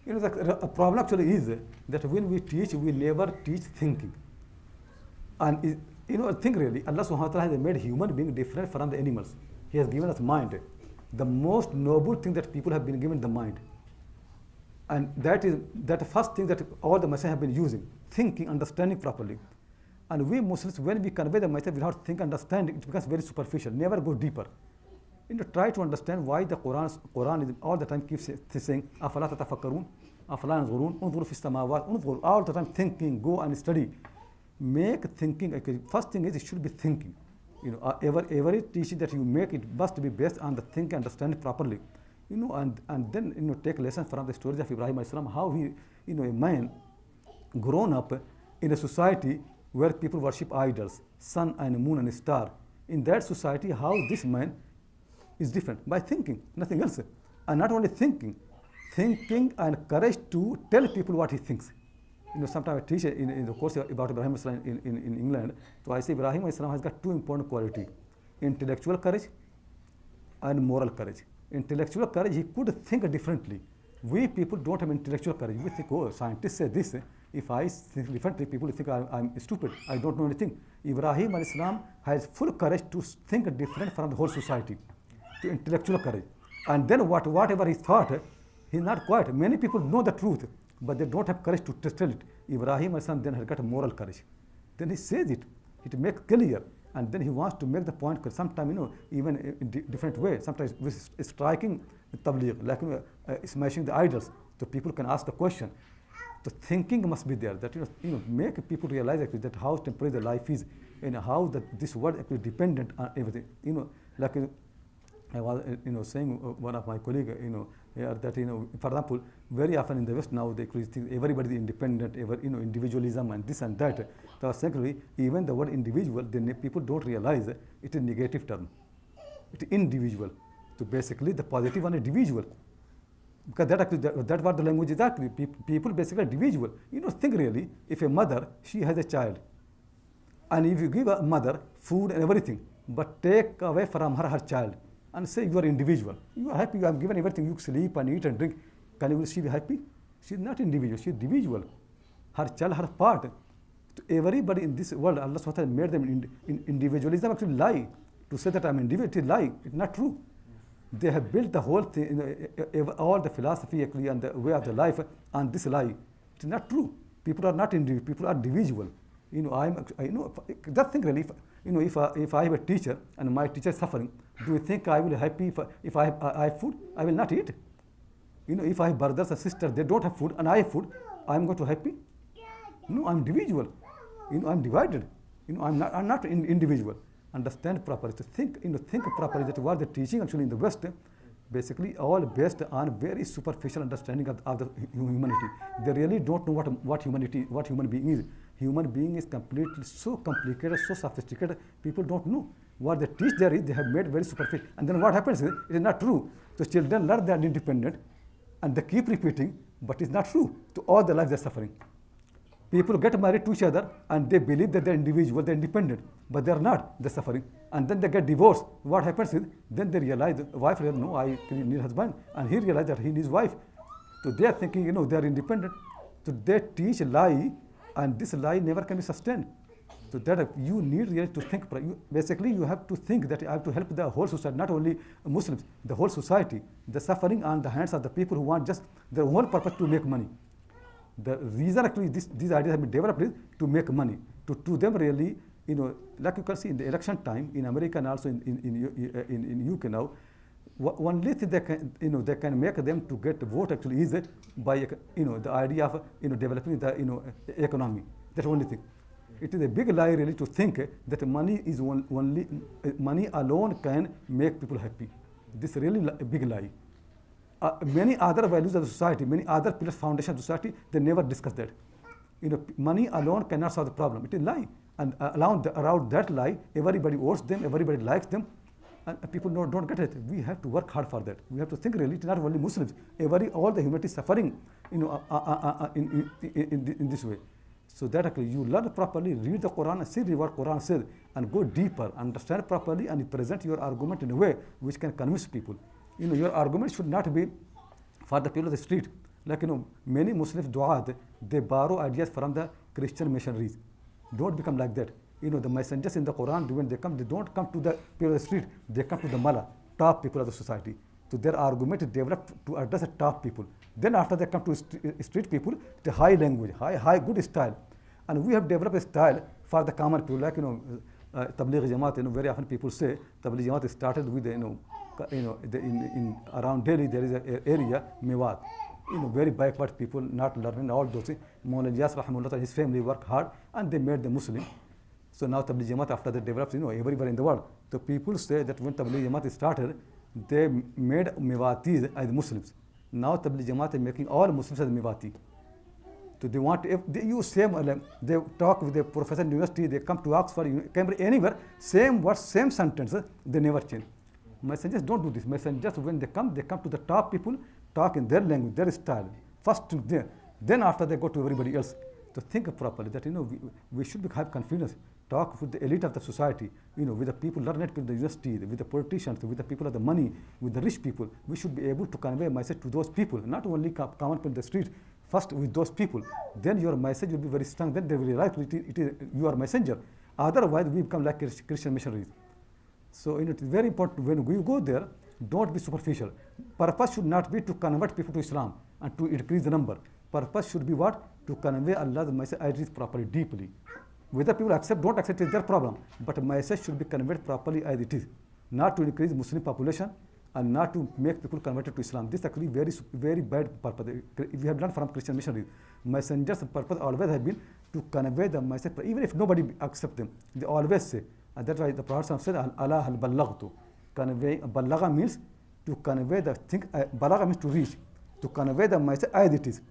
The problem actually is that when we teach, we never teach thinking. And think really, Allah subhanahu wa ta'ala has made human being different from the animals. He has given us mind. The most noble thing that people have been given the mind. And that is the first thing that all the messages have been using, thinking, understanding properly. And we Muslims, when we convey the message without thinking, understanding, it becomes very superficial, never go deeper. Try to understand why the Quran is all the time keeps saying, أَفَلَا تَتَفَكَّرُونَ أَفَلَا يَنْظُرُونَ انظُرُوا فِي السَّمَاوَاتِ انظُرُوا, all the time thinking, go and study. Make thinking, okay, first thing is it should be thinking. Every teaching that you make, it must be based on the thinking, understand it properly. And then take lessons from the stories of Ibrahim Al-Salam, how he, a man grown up in a society where people worship idols, sun and moon and star. In that society, how this man is different? By thinking, nothing else. And not only thinking and courage to tell people what he thinks. Sometimes I teach in the course about Ibrahim Al-Salam in England. So I say Ibrahim Al-Salam has got two important qualities: intellectual courage and moral courage. Intellectual courage, he could think differently. We people don't have intellectual courage. We think, oh, scientists say this. If I think differently, people think I'm stupid. I don't know anything. Ibrahim Al-Salam has full courage to think different from the whole society, to intellectual courage. And then whatever he thought, he's not quiet. Many people know the truth, but they don't have courage to tell it. Ibrahim Al-Salam then has got moral courage. Then he says it. It makes clear. And then he wants to make the point, because sometimes, even in different ways, sometimes with striking tabligh, like smashing the idols, so people can ask the question. So thinking must be there, that make people realize actually that how temporary the life is, and how that this world actually dependent on everything. Like I was saying one of my colleagues, that for example, very often in the West now they think everybody is independent, individualism and this and that. So secondly, even the word individual, then people don't realize it is a negative term. It is individual. So basically, the positive one is individual, because that's what the language is actually. People basically individual. Think really, if a mother, she has a child, and if you give a mother food and everything, but take away from her child, and say you are individual, you are happy, you have given everything, you sleep and eat and drink, will she be happy? She is not individual, she is individual. Her child, her part. To everybody in this world, Allah SWT made them individualism actually lie. To say that I'm individual, it is lie, it's not true. They have built the whole thing, all the philosophy actually and the way of the life on this lie. It is not true. People are not individual, people are individual. Just think really, if I have a teacher and my teacher is suffering, do you think I will be happy if I have food? I will not eat. If I have brothers and sisters, they don't have food and I have food, I am going to be happy? No, I'm individual. I'm divided. I'm not individual. Understand properly. To think properly. That what the teaching actually in the West, basically all based on very superficial understanding of the humanity. They really don't know what human being is. Human being is completely so complicated, so sophisticated. People don't know what they teach. There is they have made very superficial. And then what happens is it is not true. So children learn they are independent, and they keep repeating, but it's not true. To all their life they're suffering. People get married to each other and they believe that they're individual, they're independent, but they're not, they're suffering. And then they get divorced. What happens is, then they realize, the wife realizes, no, I need husband, and he realizes that he needs wife. So they're thinking, they're independent. So they teach a lie, and this lie never can be sustained. So that you need really to think, basically you have to think that I have to help the whole society, not only Muslims, the whole society. The suffering on the hands of the people who want just their own purpose to make money. The reason actually these ideas have been developed is to make money. To them really, like you can see in the election time in America and also in UK now, only thing they can make them to get vote actually is by the idea of developing the economy. That's the only thing. It is a big lie really to think that money is only money alone can make people happy. This is really a big lie. Many other values of the society, many other pillars, foundation of society, they never discuss that. Money alone cannot solve the problem. It is a lie. And around that lie, everybody votes them, everybody likes them, and people don't get it. We have to work hard for that. We have to think really, it's not only Muslims. All the humanity is suffering, in this way. So that actually you learn properly, read the Quran and see what Quran says, and go deeper, understand properly, and present your argument in a way which can convince people. Your argument should not be for the people of the street. Like, many Muslims du'at, they borrow ideas from the Christian missionaries. Don't become like that. The messengers in the Quran, when they come, they don't come to the people of the street, they come to the mala, top people of the society. So their argument is developed to address the top people. Then after they come to street people, the high language, high good style. And we have developed a style for the common people, like, Tabligh Jamaat, very often people say, Tabligh Jamaat started with, in around Delhi, there is an area, Mewat. Very backward people, not learning all those things. Maulana Ilyas Rahimahullah, his family worked hard and they made them Muslim. So now Tabligh Jamaat, after that develops, everywhere in the world. The people say that when Tabligh Jamaat started, they made Mewatis as Muslims. Now Tabligh Jamaat is making all Muslims as Mewati. So they want, if they use same, they talk with the professor in university, they come to Oxford, Cambridge, anywhere, same words, same sentences, they never change. Messengers don't do this. Messengers, when they come to the top people, talk in their language, their style, first to them. Then after they go to everybody else. To think properly that, we should have confidence, talk with the elite of the society, with the people learned in the university, with the politicians, with the people of the money, with the rich people. We should be able to convey a message to those people, not only common people in the street, first with those people. Then your message will be very strong, then they will realize it is your messenger. Otherwise, we become like Christian missionaries. So it is very important when we go there, don't be superficial. Purpose should not be to convert people to Islam and to increase the number. Purpose should be what? To convey Allah's message properly, deeply. Whether people accept, don't accept is their problem. But a message should be conveyed properly as it is. Not to increase Muslim population and not to make people converted to Islam. This is actually very, very bad purpose. We have learned from Christian missionaries. Messengers' purpose always have been to convey the message, even if nobody accepts them. They always say, and that's why the Prophet said, Allah hal ballaghtu. Convey, balagha means to convey the thing, balagha means to reach, to convey the message as it is.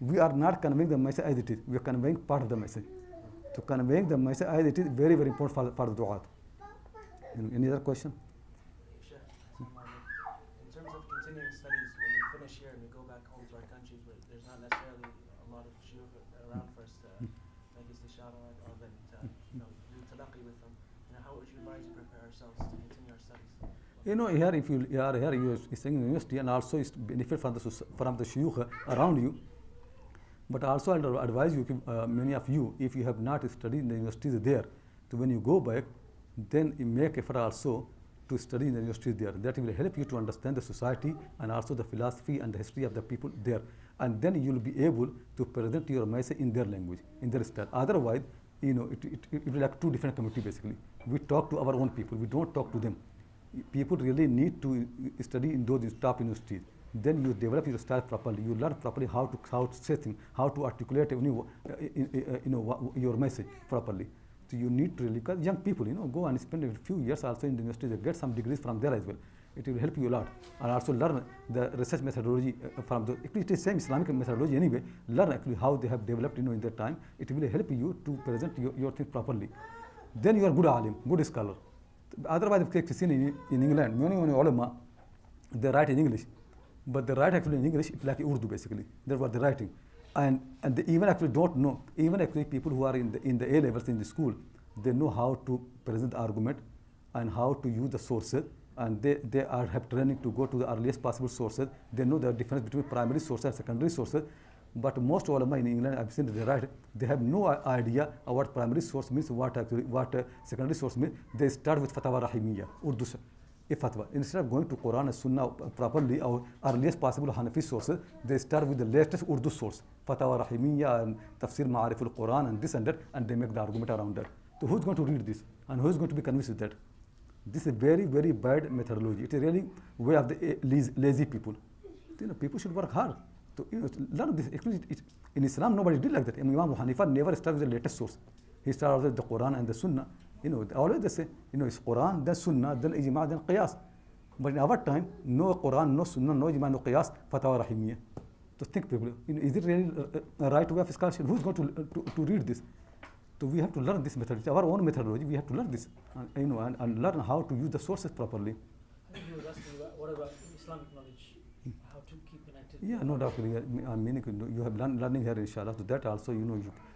We are not conveying the message as it is, we are conveying part of the message. To conveying the message as it is very, very important for the du'at. Any other question? Sure. In terms of continuing studies, when we finish here and we go back home to our countries where there's not necessarily a lot of shuyukh around for us to make istishara or then to do talaqi with them, how would you advise to prepare ourselves to continue our studies? Here, if you are here, you are staying in university and also benefit from the shuyukh around you. But also I will advise you, many of you, if you have not studied in the universities there, so when you go back, then you make effort also to study in the universities there. That will help you to understand the society and also the philosophy and the history of the people there. And then you will be able to present your message in their language, in their style. Otherwise, it will be like two different communities basically. We talk to our own people, we don't talk to them. People really need to study in those top universities. Then you develop your style properly. You learn properly how to say things, how to articulate your message properly. So you need to really, because young people, go and spend a few years also in the university, they get some degrees from there as well. It will help you a lot. And also learn the research methodology from the, it is same Islamic methodology anyway. Learn actually how they have developed, in their time. It will help you to present your things properly. Then you are good alim, good scholar. Otherwise, if you see in England, many ulama, they write in English. But they write actually in English, it's like Urdu basically. That's what they're writing. And they even actually don't know, even actually people who are in the A levels in the school, they know how to present the argument and how to use the sources. And they have training to go to the earliest possible sources. They know the difference between primary sources and secondary sources. But most ulama in England, I've seen they write, they have no idea of what primary source means, what secondary source means. They start with Fatwa Rahimiyya, Urdu. Fatwa. Instead of going to Quran and Sunnah properly, or earliest possible Hanafi sources, they start with the latest Urdu source, Fatwa Rahimiyya and Tafsir Ma'arif al-Quran and this and that, and they make the argument around that. So who's going to read this? And who's going to be convinced with that? This is a very, very bad methodology. It is really way of the lazy people. People should work hard to learn this. Actually, in Islam, nobody did like that. Imam Abu Hanifa never started with the latest source. He started with the Quran and the Sunnah. Always they say, it's Quran, then Sunnah, then Ijma', then Qiyas. But in our time, no Quran, no Sunnah, no Ijma', no Qiyas, Fatwa Rahimiyya. So think people, is it really a right way of scholarship? Who's going to read this? So we have to learn this methodology, our own methodology. We have to learn this, and learn how to use the sources properly. I think he was asking what about Islamic knowledge, how to keep connected. Yeah, no doubt. I mean, you have learning here, inshallah. So that also,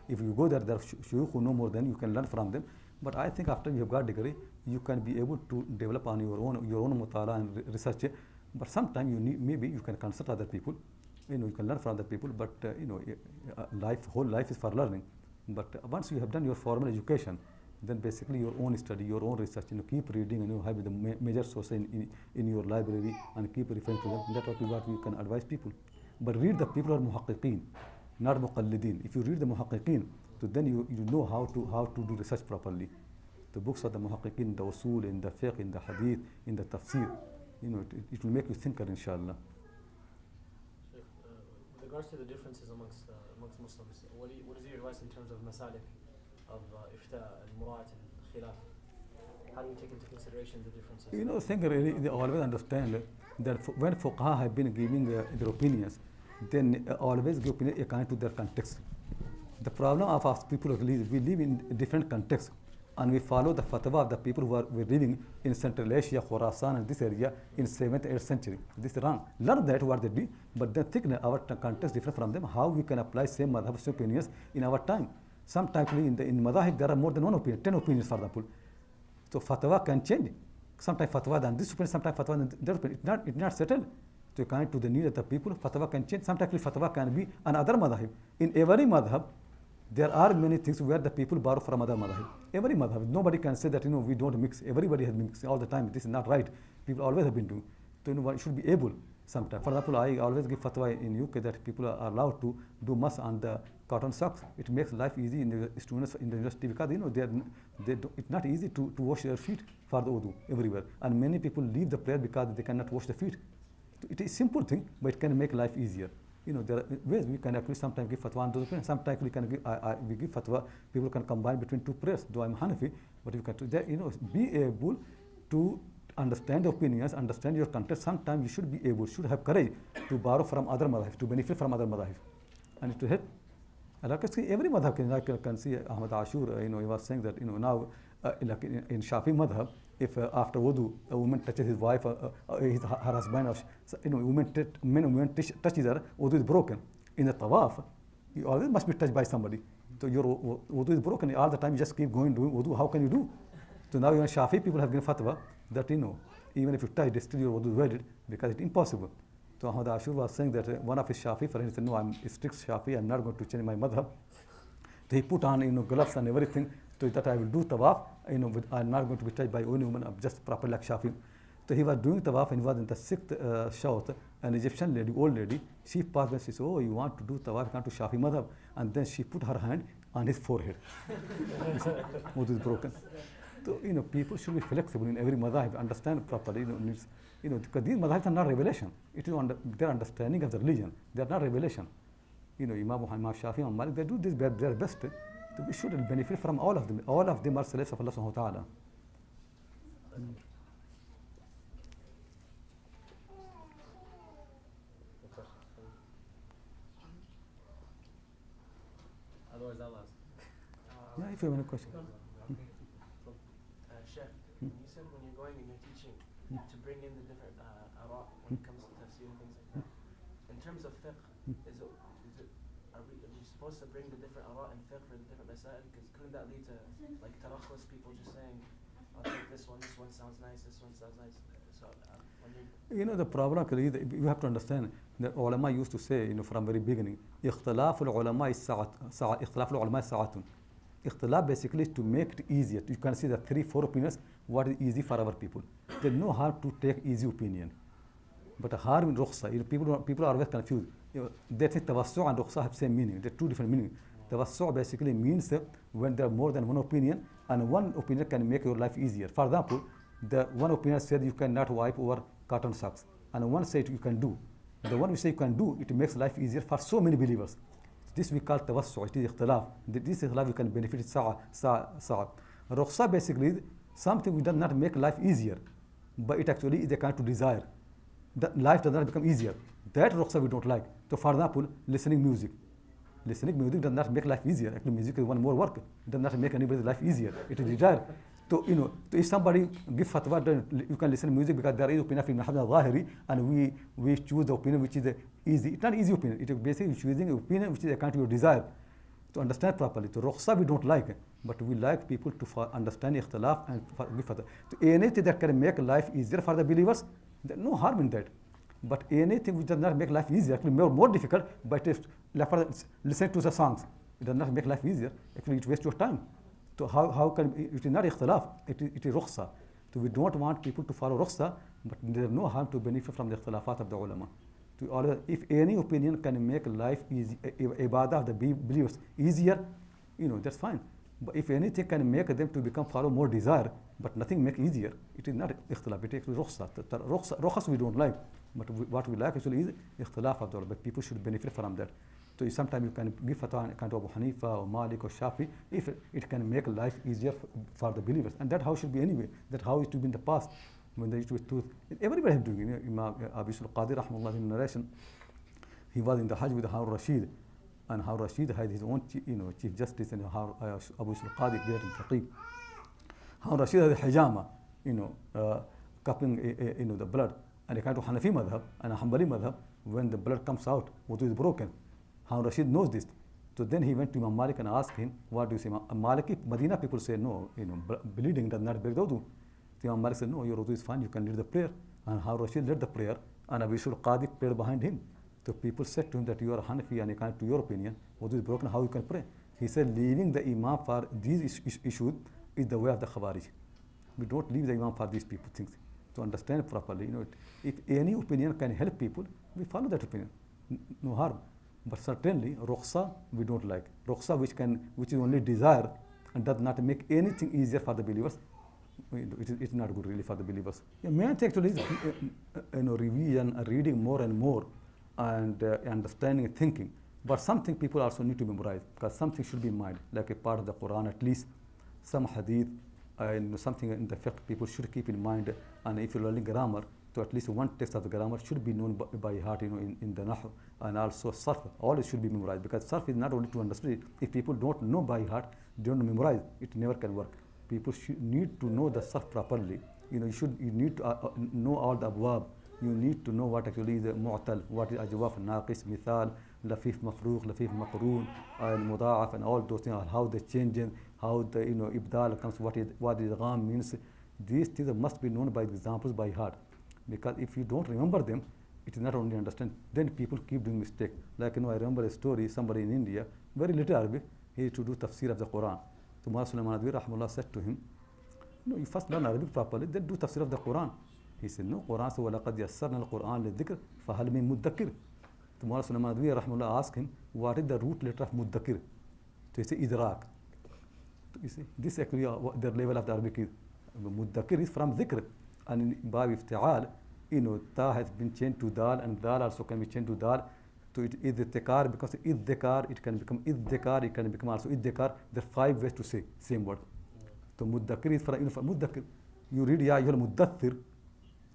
if you go there are shuyukh who know more than you can learn from them. But I think after you have got degree, you can be able to develop on your own mutala and research. But sometimes maybe you can consult other people You can learn from the people, but whole life is for learning. But once you have done your formal education, then basically your own study, your own research, keep reading, and you have the major sources in your library and keep referring to them. That's what we can advise people. But read the people who are muhaqqiqeen, not muqallideen. If you read the muhaqqiqeen, so then you know how to do research properly. The books of the muhaqqiqeen, the usul, in the fiqh, in the hadith, in the tafsir, it will make you thinker, inshallah. With regards to the differences amongst Muslims, what is your advice in terms of masalik of ifta and mura'at and khilaf? How do we take into consideration the differences? Thinker really, they always understand that when fuqaha have been giving their opinions, then always give opinion according to their context. The problem of us people really, we live in different contexts, and we follow the fatwa of the people who were living in Central Asia, Khorasan, and this area in 7th, 8th century. This is wrong. Learn that what they did, but then think our context different from them, how we can apply same madhab, same opinions in our time. Sometimes in madhab there are more than one opinion, 10 opinions for example. So fatwa can change. Sometimes fatwa than this opinion, sometimes fatwa than that opinion. It's not settled. So according to the need of the people, fatwa can change. Sometimes fatwa can be another madhab. In every madhab, there are many things where the people borrow from other madhab. Every madhab. Nobody can say that we don't mix. Everybody has been mixing all the time. This is not right. People always have been doing. So one should be able sometimes. For example, I always give fatwa in UK that people are allowed to do mas on the cotton socks. It makes life easy in the students in the university because it's not easy to wash their feet for the wudu everywhere. And many people leave the prayer because they cannot wash the feet. So it is a simple thing, but it can make life easier. There are ways we can actually sometimes give fatwa on those opinions. Sometimes we can give, we give fatwa. People can combine between two prayers. Though I'm Hanafi, but you can be able to understand the opinions, understand your context. Sometimes you should have courage to borrow from other madhab, to benefit from other madhab, and to help. And like I say, every madhab can see Ahmad Ashur. He was saying that now like in Shafi madhab, if after wudu a woman touches his wife, her husband, women touch each other, wudu is broken. In the tawaf, you always must be touched by somebody. So your wudu is broken all the time. You just keep going doing wudu. How can you do? So now even Shafi people have given fatwa that even if you touch it, still your wudu is voided because it's impossible. So Ahmad Ashur was saying that one of his Shafi friends said, no, I'm a strict Shafi. I'm not going to change my madhab. So he put on gloves and everything. So that I will do tawaf, I'm not going to be touched by any woman, I'm just proper like Shafi. So he was doing tawaf and he was in the 6th shawt, an Egyptian lady, old lady, she passed by, she said, oh, you want to do tawaf, you want to Shafi madhab. And then she put her hand on his forehead. Wudu is broken. So, people should be flexible in every madhab, understand properly, because these madhabs are not revelation. It is their understanding of the religion. They are not revelation. Imam Shafi, Imam Malik, they do this their best. So we should benefit from all of them. All of them are slaves of Allah subhanahu wa ta'ala. Otherwise, I'll ask. Yeah, if you have any question. Sheikh, you said when you're going and you're teaching to bring in the different ara when it comes to tafsir and things like that. In terms of fiqh, are we supposed to bring the different ara and fiqh for the different masail? Because couldn't that lead to like tarakhus, people just saying, I'll take this one sounds nice, this one sounds nice. So the problem is you have to understand that ulama used to say, from very beginning, اختلاف العلماء ساعة. Ikhtilaf basically is to make it easier. You can see the 3-4 opinions, what is easy for our people. There's no harm to take easy opinion. But harm in rukhsa, people are always confused. They think tawassu and rukhsa have same meaning. They're two different meanings. Tawassu basically means when there are more than one opinion, and one opinion can make your life easier. For example, the one opinion said you cannot wipe over cotton socks, and one said you can do. The one we say you can do, it makes life easier for so many believers. This we call tawassu, it is ikhtilaf. This ikhtilaf you can benefit sa'a. Rukhsa basically is something which does not make life easier, but it actually is a kind of desire. The life does not become easier. That rukhsa we don't like. So for example, listening music. Listening music does not make life easier. Actually music is one more work. It does not make anybody's life easier. It is desire. So, if somebody gives fatwa, then you can listen to music because there is opinion of Ibn Hazm al-Zahiri, and we choose the opinion which is easy. It's not easy opinion. It is basically choosing an opinion which is according to your desire. To understand properly. So, rukhsa we don't like, but we like people to understand ikhtilaf and give fatwa. So, anything that can make life easier for the believers, there's no harm in that. But anything which does not make life easier, actually more difficult, but if like for listening to the songs, it does not make life easier, actually it wastes your time. So how can it is not ikhtilaf, it is rukhsa. So we don't want people to follow rukhsa, but there is no harm to benefit from the ikhtilafat of the ulama. To always, if any opinion can make life easy, ibadah of the believers easier, that's fine. But if anything can make them to become follow more desire, but nothing make easier, it is not ikhtilaf, it is rukhsa. Rukhsas we don't like, but what we like actually is ikhtilaf of the ulama, but people should benefit from that. So sometimes you can give fatwa kind of Abu Hanifa or Malik or Shafi if it can make life easier for the believers. And that how it should be anyway. That's how it should be in the past. When they used to do everybody has doing it. Imam Abu Al-Qadi rahimahullah in narration, he was in the Hajj with Harun Rashid, and Harun Rashid had his own chief justice, and Abu Al-Qadi great in faqih. Harun Rashid had a hijama, cupping the blood, and a kind of Hanafi madhab and a Hanbali madhab. When the blood comes out, wudu is broken. Harun Rashid knows this. So then he went to Imam Malik and asked him, what do you say? Maliki, Medina people say, no, bleeding does not break the wudu. So Imam Malik said, no, your wudu is fine, you can lead the prayer. And Harun Rashid led the prayer, and Abu Al-Qadi prayed behind him. So people said to him that you are a Hanafi, and according to your opinion, wudu is broken, how you can pray? He said, leaving the Imam for these issues is the way of the Khawarij. We don't leave the Imam for these people things. To understand properly, if any opinion can help people, we follow that opinion. No harm. But certainly, rukhsa we don't like. Rukhsa which is only desire and does not make anything easier for the believers. It's not good really for the believers. The main thing actually is revision, reading more and more, and understanding and thinking. But something people also need to memorize, because something should be in mind, like a part of the Quran at least, some hadith, something in the fiqh people should keep in mind. And if you're learning grammar, so at least one text of the grammar should be known by heart, in the nahu, and also sarf. All it should be memorized, because sarf is not only to understand. If people don't know by heart, they don't memorize, it never can work. People need to know the sarf properly. You need to know all the abwab. You need to know what actually is mu'tal, what is ajwaf, naqis, mithal, lafif mafruq, lafif maqroon, and muda'af, and all those things, how they change, how the ibdal comes, what is gham means. These things must be known by examples by heart. Because if you don't remember them, it is not only understand, then people keep doing mistake. Like, I remember a story, somebody in India, very little Arabic, he used to do tafsir of the Quran. So Mawlana Sulaiman Adwi rahimahullah said to him, you first learn Arabic properly, then do tafsir of the Quran. He said, no, Quran says, وَلَقَدْ يَسَّرْنَا الْقُرْآنَ لِلذِّكْرِ فَهَلْ مِن مُدَّكِرٍ. So Mawlana Sulaiman Adwi rahimahullah asked him, what is the root letter of muddakir? So he said, idrak. So you see, this actually the level of the Arabic is. Muddakir is from dhikr. And in Bab Ifti'al, ta has been changed to dal, and dal also can be changed to dal. So it is idhikar, because idhikar, it can become idhikar, it can become also idhikar. There are 5 ways to say same word. So muddakir is from muddakir. You read ya ayyuhal muddathir.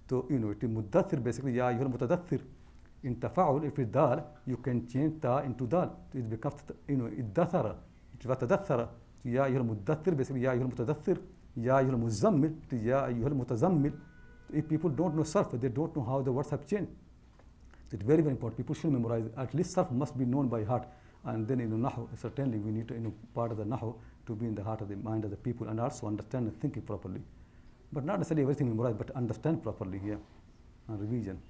So it is muddathir basically ya ayyuhal mutadathir. In tafa'ul, if it's dal, you can change ta into dal. So it becomes iddathara. It was tadathara. So ya ayyuhal muddathir basically ya ayyuhal mutadathir. Ya ayyuhal muzammil, it is ya ayyuhal mutazammil. If people don't know sarf, they don't know how the words have changed. So it's very, very important. People should memorize. At least sarf must be known by heart. And then nahu, certainly we need to, part of the nahu to be in the heart of the mind of the people, and also understand and think it properly. But not necessarily everything memorized, but understand properly here, and revision.